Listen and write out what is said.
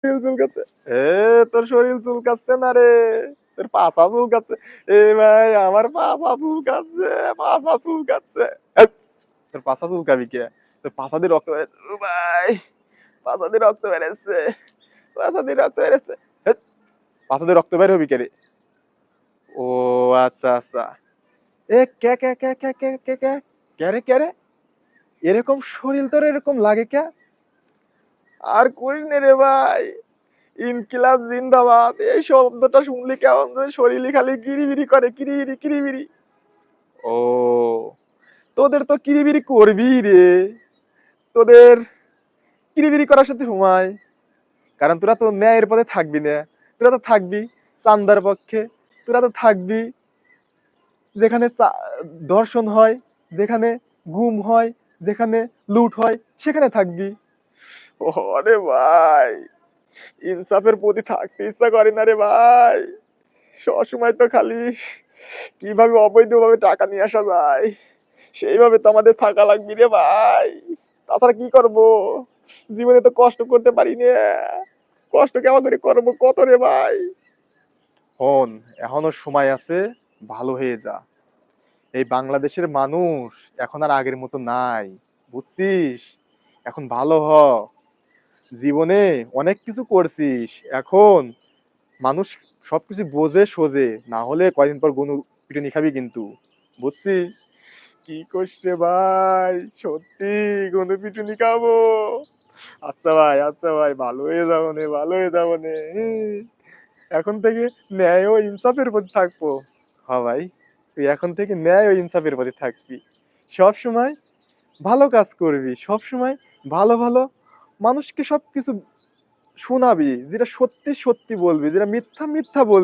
চুলকাচ্ছে। এ তোর শরীর চুলকাচ্ছে না রে, তোর পাছা চুলকাচ্ছে। এ ভাই আমার পাছা চুলকাচ্ছে, পাছা চুলকাচ্ছে। হেৎ, তোর পাছা চুলকাবি কে? তোর পাছা দিয়ে রক্ত বের হচ্ছে। ও ভাই পাছা দিয়ে রক্ত বের হচ্ছে, পাছা দিয়ে রক্ত বের হচ্ছে। হেৎ, পাছা দিয়ে রক্ত বের হবি কে রে? ও আচ্ছা আচ্ছা। এ কে কে কে কে কে কে কে কে রে কে রে? এরকম শরীর তোর এরকম লাগে কে? আর করিস নে রে ভাই। ইনকিলাব জিন্দাবাদ এই শব্দটা শুনলে কেমন যেন শরীরে খালি কিরিবিরি করে, কিরিবিরি কিরিবিরি। ও তোদের তো কিরিবিরি করবি রে, তোদের কিরিবিরি করার সাথে সময়, কারণ তোরা তো ন্যায়ের পথে থাকবি না, তোরা তো থাকবি চান্দার পক্ষে, তোরা তো থাকবি যেখানে ধর্ষণ হয়, যেখানে গুম হয়, যেখানে লুট হয় সেখানে থাকবি। ওরে ভাই ইনসাফের প্রতি থাকতে ইচ্ছা করে না রে ভাই, সবসময় তো খালি কিভাবে অবৈধভাবে টাকা নিয়ে আসা যায় সেইভাবে তো আমাদের থাকা লাগবে রে ভাই, তাছাড়া কি করব, জীবনে তো কষ্ট করতে পারি না, কষ্ট কেমন করে করবো কত রে ভাই। হন এখনো সময় আছে, ভালো হয়ে যা। এই বাংলাদেশের মানুষ এখন আর আগের মতো নাই, বুঝছিস? এখন ভালো হ, জীবনে অনেক কিছু করছিস, এখন মানুষ সবকিছু বোঝে সোজে, না হলে কয়দিন পর গনু পিটুনি খাবি কিন্তু, বুঝছিস? কি করছে ভাই, সত্যি গনু পিটুনি খাবো। আচ্ছা ভাই ভালো হয়ে যাবো নে, ভালো হয়ে যাবো নে। এখন থেকে ন্যায় ও ইনসাফের প্রতি থাকবো। হ ভাই তুই এখন থেকে ন্যায় ও ইনসাফের প্রতি থাকবি, সব সময় ভালো কাজ করবি, সব সময় ভালো ভালো মানুষকে সবকিছু শোনাবি, যেটা সত্যি সত্যি বলবি, যেটা মিথ্যা মিথ্যা বলবি।